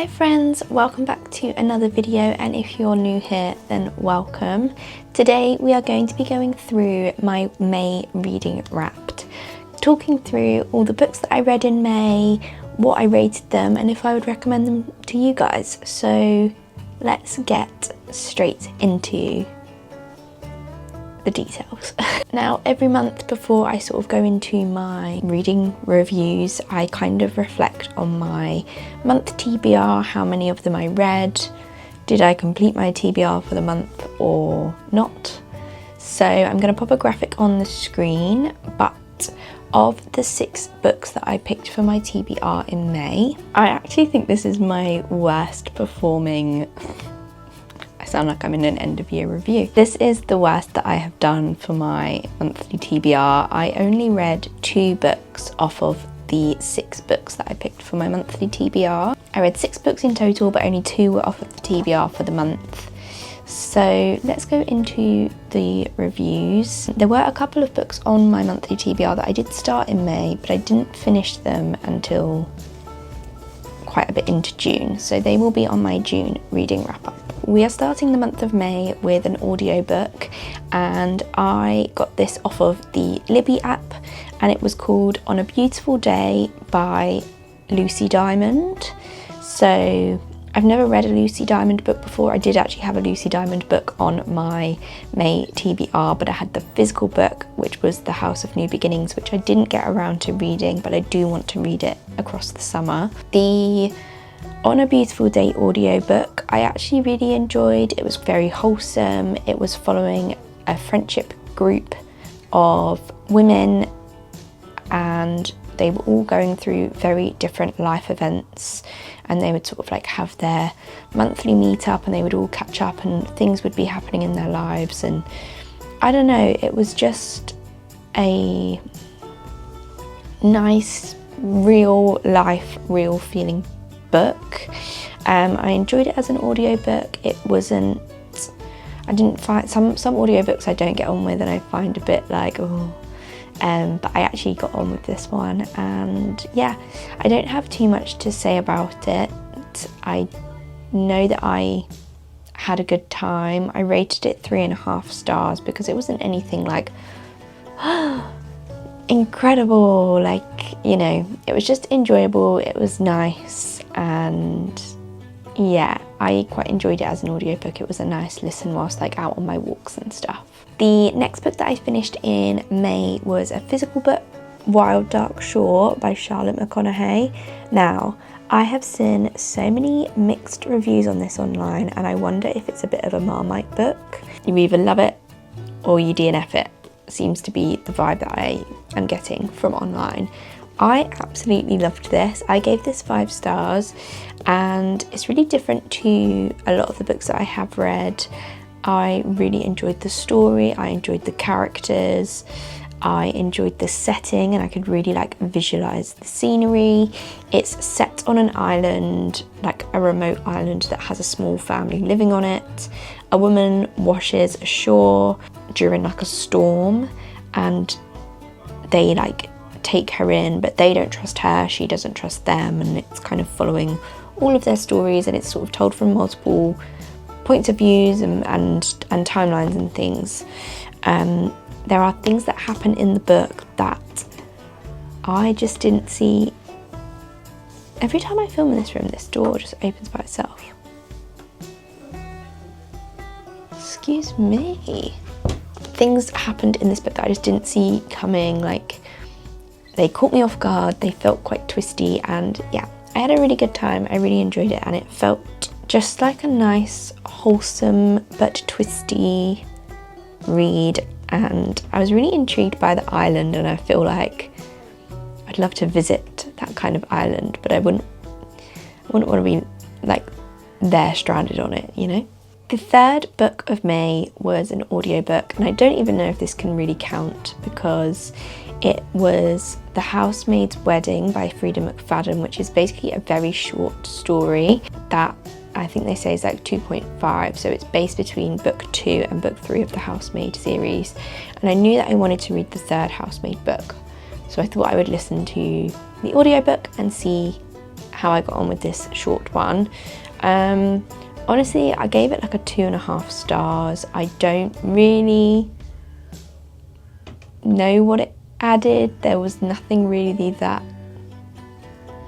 Hi friends, welcome back to another video, and if you're new here then welcome. Today we are going to be going through my May reading wrapped, talking through all the books that I read in May, what I rated them and if I would recommend them to you guys. So let's get straight into the details. Now, every month before I sort of go into my reading reviews, I kind of reflect on my month TBR, how many of them I read, did I complete my TBR for the month or not. So I'm going to pop a graphic on the screen, but of the 6 books that I picked for my TBR in May, I actually think this is my worst performing. I sound like I'm in an end of year review. This is the worst that I have done for my monthly TBR. I only read 2 books off of the 6 books that I picked for my monthly TBR. I read 6 books in total, but only 2 were off of the TBR for the month. So let's go into the reviews. There were a couple of books on my monthly TBR that I did start in May, but I didn't finish them until quite a bit into June. So they will be on my June reading wrap up. We are starting the month of May with an audiobook, and I got this off of the Libby app, and it was called On a Beautiful Day by Lucy Diamond. So I've never read a Lucy Diamond book before. I did actually have a Lucy Diamond book on my May TBR, but I had the physical book, which was The House of New Beginnings, which I didn't get around to reading, but I do want to read it across the summer. The On a Beautiful Day audiobook I actually really enjoyed. It was very wholesome. It was following a friendship group of women, and they were all going through very different life events, and they would sort of like have their monthly meetup and they would all catch up and things would be happening in their lives. And I don't know, it was just a nice, real life, real feeling book. I enjoyed it as an audiobook. It wasn't, I didn't find, some audiobooks I don't get on with and I find a bit like, oh, but I actually got on with this one, and yeah, I don't have too much to say about it. I know that I had a good time. I rated it 3.5 stars because it wasn't anything like incredible, like, you know, it was just enjoyable, it was nice, and yeah, I quite enjoyed it as an audiobook. It was a nice listen whilst like out on my walks and stuff. The next book that I finished in May was a physical book, Wild Dark Shore by Charlotte McConaughey. Now, I have seen so many mixed reviews on this online, and I wonder if it's a bit of a Marmite book. You either love it or you DNF it. Seems to be the vibe that I am getting from online. I absolutely loved this. I gave this 5 stars, and it's really different to a lot of the books that I have read. I really enjoyed the story, I enjoyed the characters, I enjoyed the setting, and I could really like visualize the scenery. It's set on an island, like a remote island that has a small family living on it. A woman washes ashore during like a storm, and they like take her in, but they don't trust her, she doesn't trust them, and it's kind of following all of their stories, and it's sort of told from multiple points of views and timelines and things. There are things that happen in the book that I just didn't see. Every time I film in this room, this door just opens by itself. Excuse me. Things happened in this book that I just didn't see coming. Like, they caught me off guard, they felt quite twisty, and yeah, I had a really good time. I really enjoyed it, and it felt just like a nice, wholesome but twisty read, and I was really intrigued by the island, and I feel like I'd love to visit that kind of island, but I wouldn't want to be like there stranded on it, you know? The third book of May was an audiobook, and I don't even know if this can really count because it was The Housemaid's Wedding by Frida McFadden, which is basically a very short story that I think they say is like 2.5, so it's based between book 2 and book 3 of the Housemaid series. And I knew that I wanted to read the 3rd Housemaid book, so I thought I would listen to the audiobook and see how I got on with this short one. Honestly, I gave it like a 2.5 stars. I don't really know what it added. There was nothing really that,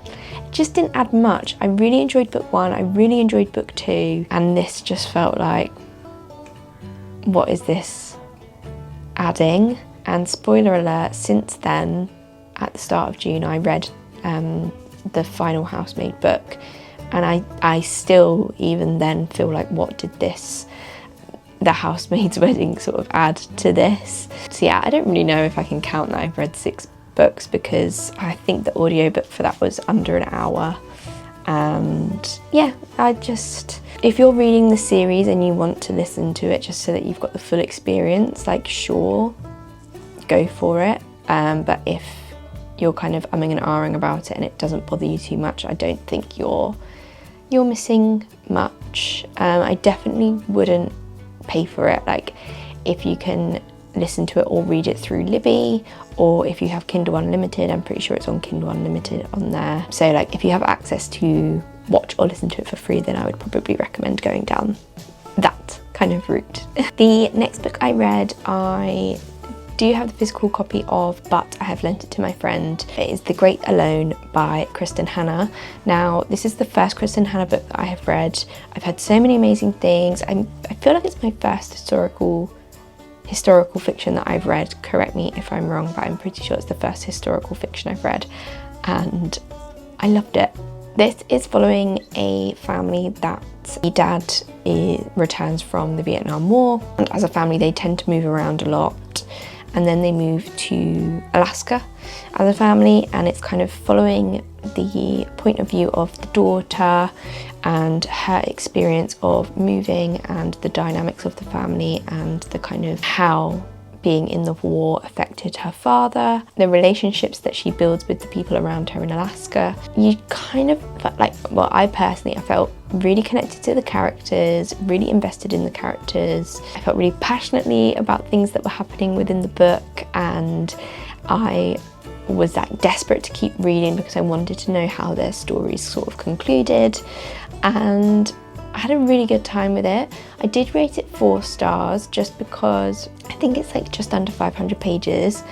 it just didn't add much. I really enjoyed book 1, I really enjoyed book 2, and this just felt like, what is this adding? And spoiler alert, since then, at the start of June, I read the final Housemaid book, and I still even then feel like, what did the Housemaid's Wedding sort of add to this? So yeah, I don't really know if I can count that I've read 6 books, because I think the audiobook for that was under an hour. And yeah, if you're reading the series and you want to listen to it just so that you've got the full experience, like, sure, go for it. But if you're kind of umming and ahhing about it and it doesn't bother you too much, I don't think you're missing much. I definitely wouldn't pay for it. Like, if you can listen to it or read it through Libby, or if you have Kindle Unlimited, I'm pretty sure it's on Kindle Unlimited on there. So like, if you have access to watch or listen to it for free, then I would probably recommend going down that kind of route. The next book I read, I do have the physical copy of, but I have lent it to my friend. It is The Great Alone by Kristen Hanna. Now, this is the first Kristen Hanna book that I have read. I've heard so many amazing things. I feel like it's my first historical fiction that I've read. Correct me if I'm wrong, but I'm pretty sure it's the first historical fiction I've read, and I loved it. This is following a family that the dad returns from the Vietnam War, and as a family they tend to move around a lot, and then they move to Alaska as a family, and it's kind of following the point of view of the daughter and her experience of moving and the dynamics of the family and the kind of how being in the war affected her father, the relationships that she builds with the people around her in Alaska. You kind of felt like, well, I felt really connected to the characters, really invested in the characters. I felt really passionately about things that were happening within the book, and I was like desperate to keep reading because I wanted to know how their stories sort of concluded, and I had a really good time with it. I did rate it 4 stars just because I think it's like just under 500 pages,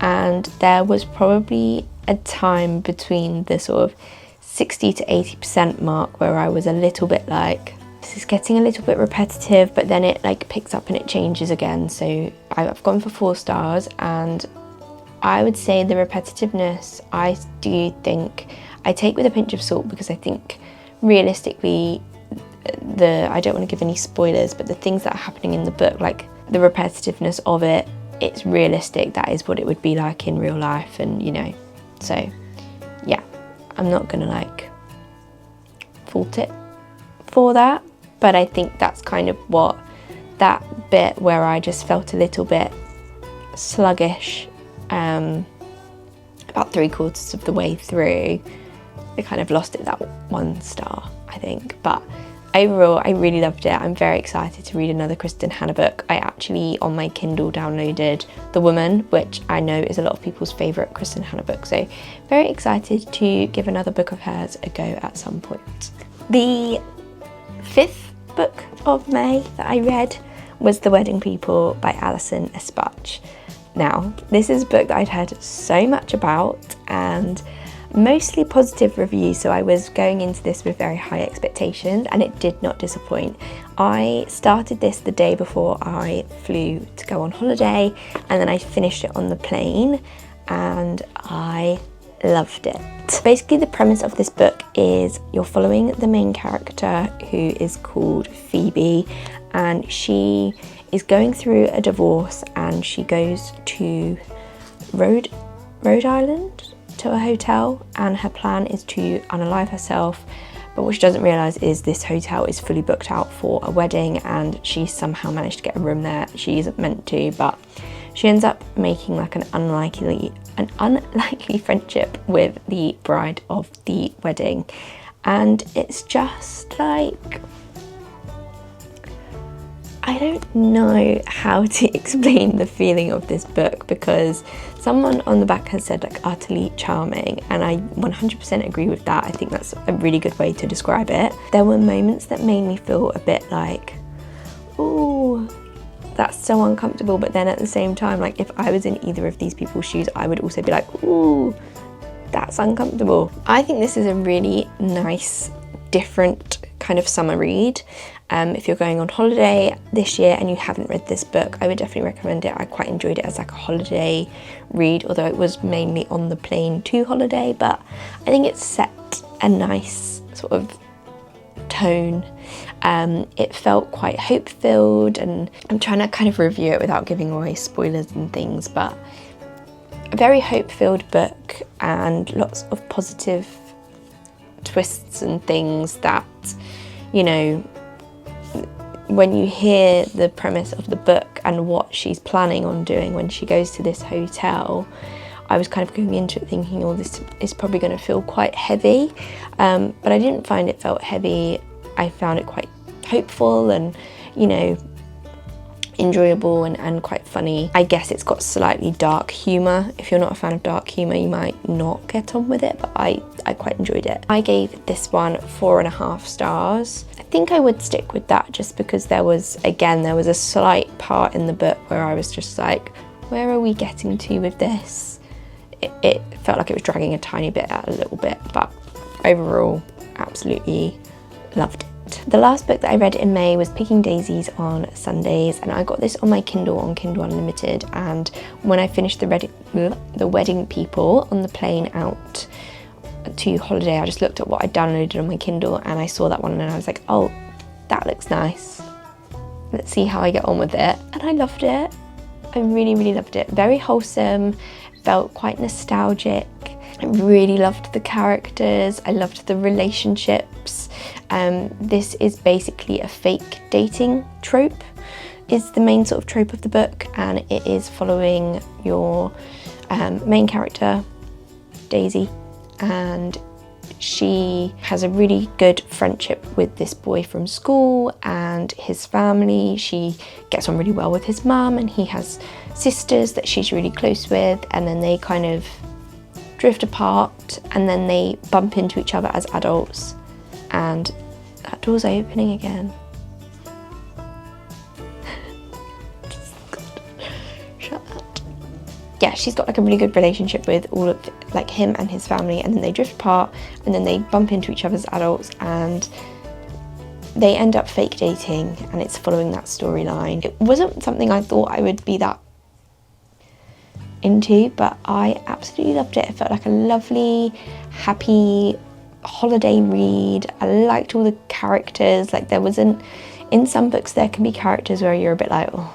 and there was probably a time between the sort of 60 to 80% mark where I was a little bit like, this is getting a little bit repetitive, but then it like picks up and it changes again. So I've gone for 4 stars, and I would say the repetitiveness, I do think I take with a pinch of salt, because I think realistically, I don't want to give any spoilers, but the things that are happening in the book, like the repetitiveness of it, it's realistic. That is what it would be like in real life, and you know, so yeah, I'm not gonna like fault it for that, but I think that's kind of what that bit where I just felt a little bit sluggish, about 3/4 of the way through, I kind of lost it that 1 star, I think. But overall, I really loved it. I'm very excited to read another Kristen Hanna book. I actually, on my Kindle, downloaded The Woman, which I know is a lot of people's favourite Kristen Hanna book. So very excited to give another book of hers a go at some point. The 5th book of May that I read was The Wedding People by Alison Espach. Now, this is a book that I'd heard so much about, and mostly positive reviews, so I was going into this with very high expectations, and it did not disappoint. I started this the day before I flew to go on holiday, and then I finished it on the plane, and I loved it. Basically, the premise of this book is you're following the main character, who is called Phoebe, and she is going through a divorce, and she goes to Rhode Island to a hotel, and her plan is to unalive herself, but what she doesn't realise is this hotel is fully booked out for a wedding, and she somehow managed to get a room there. She isn't meant to, but she ends up making like an unlikely friendship with the bride of the wedding, and it's just like, I don't know how to explain the feeling of this book, because someone on the back has said like utterly charming, and I 100% agree with that. I think that's a really good way to describe it. There were moments that made me feel a bit like, ooh, that's so uncomfortable, but then at the same time, like if I was in either of these people's shoes, I would also be like, ooh, that's uncomfortable. I think this is a really nice, different kind of summer read. If you're going on holiday this year and you haven't read this book, I would definitely recommend it. I quite enjoyed it as like a holiday read, although it was mainly on the plane to holiday, but I think it's set a nice sort of tone. It felt quite hope-filled, and I'm trying to kind of review it without giving away spoilers and things, but a very hope-filled book and lots of positive twists and things that, you know, when you hear the premise of the book and what she's planning on doing when she goes to this hotel, I was kind of going into it thinking, oh, this is probably going to feel quite heavy, but I didn't find it felt heavy. I found it quite hopeful and, you know, enjoyable and quite funny. I guess it's got slightly dark humour. If you're not a fan of dark humour, you might not get on with it, but I quite enjoyed it. I gave this one 4.5 stars. I think I would stick with that just because there was a slight part in the book where I was just like, where are we getting to with this? It felt like it was dragging a tiny bit out, a little bit, but overall, absolutely loved it. The last book that I read in May was Picking Daisies on Sundays, and I got this on my Kindle, on Kindle Unlimited, and when I finished the Wedding People on the plane out to holiday, I just looked at what I downloaded on my Kindle and I saw that one and I was like, oh, that looks nice. Let's see how I get on with it. And I loved it. I really, really loved it. Very wholesome, felt quite nostalgic. I really loved the characters. I loved the relationships. This is basically a fake dating trope, is the main sort of trope of the book, and it is following your main character, Daisy, and she has a really good friendship with this boy from school and his family. She gets on really well with his mum, and he has sisters that she's really close with, and then they kind of drift apart, and then they bump into each other as adults, and that door's opening again. Shut that. Yeah, she's got like a really good relationship with all of like him and his family, and then they drift apart, and then they bump into each other as adults, and they end up fake dating, and it's following that storyline. It wasn't something I thought I would be that into, but I absolutely loved it. It felt like a lovely, happy holiday read. I liked all the characters. Like there wasn't, in some books there can be characters where you're a bit like, oh,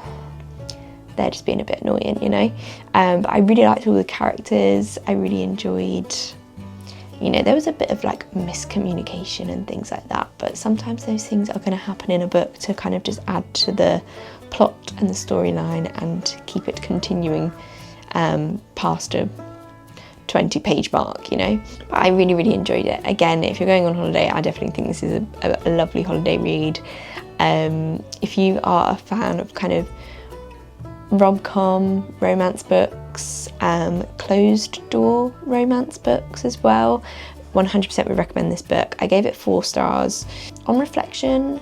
they're just being a bit annoying, you know, but I really liked all the characters. I really enjoyed, you know, there was a bit of like miscommunication and things like that, but sometimes those things are going to happen in a book to kind of just add to the plot and the storyline and keep it continuing past a 20-page mark, you know. But I really, really enjoyed it. Again, if you're going on holiday, I definitely think this is a lovely holiday read. If you are a fan of kind of rom-com romance books, closed door romance books as well, 100% would recommend this book. I gave it 4 stars. On reflection,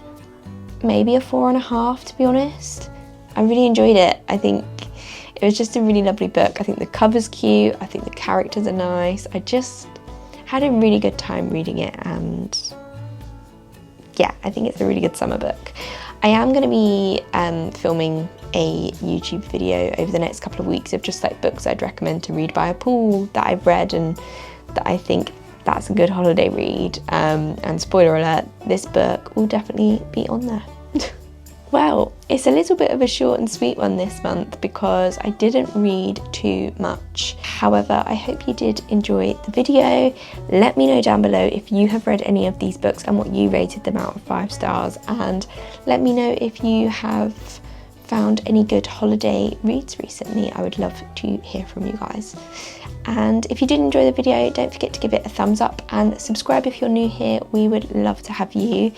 maybe a 4.5, to be honest. I really enjoyed it. I think it was just a really lovely book. I think the cover's cute. I think the characters are nice. I just had a really good time reading it, and yeah, I think it's a really good summer book. I am going to be filming a YouTube video over the next couple of weeks of just like books I'd recommend to read by a pool that I've read and that I think that's a good holiday read. And spoiler alert, this book will definitely be on there. Well, it's a little bit of a short and sweet one this month because I didn't read too much. However, I hope you did enjoy the video. Let me know down below if you have read any of these books and what you rated them out of 5 stars, and let me know if you have found any good holiday reads recently. I would love to hear from you guys. And if you did enjoy the video, don't forget to give it a thumbs up and subscribe if you're new here. We would love to have you.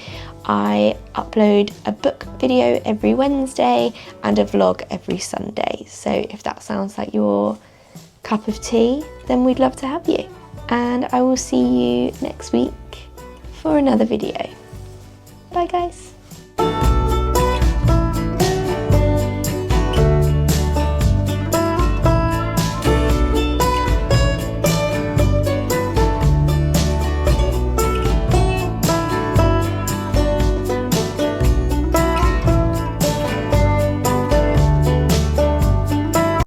I upload a book video every Wednesday and a vlog every Sunday. So if that sounds like your cup of tea, then we'd love to have you. And I will see you next week for another video. Bye guys.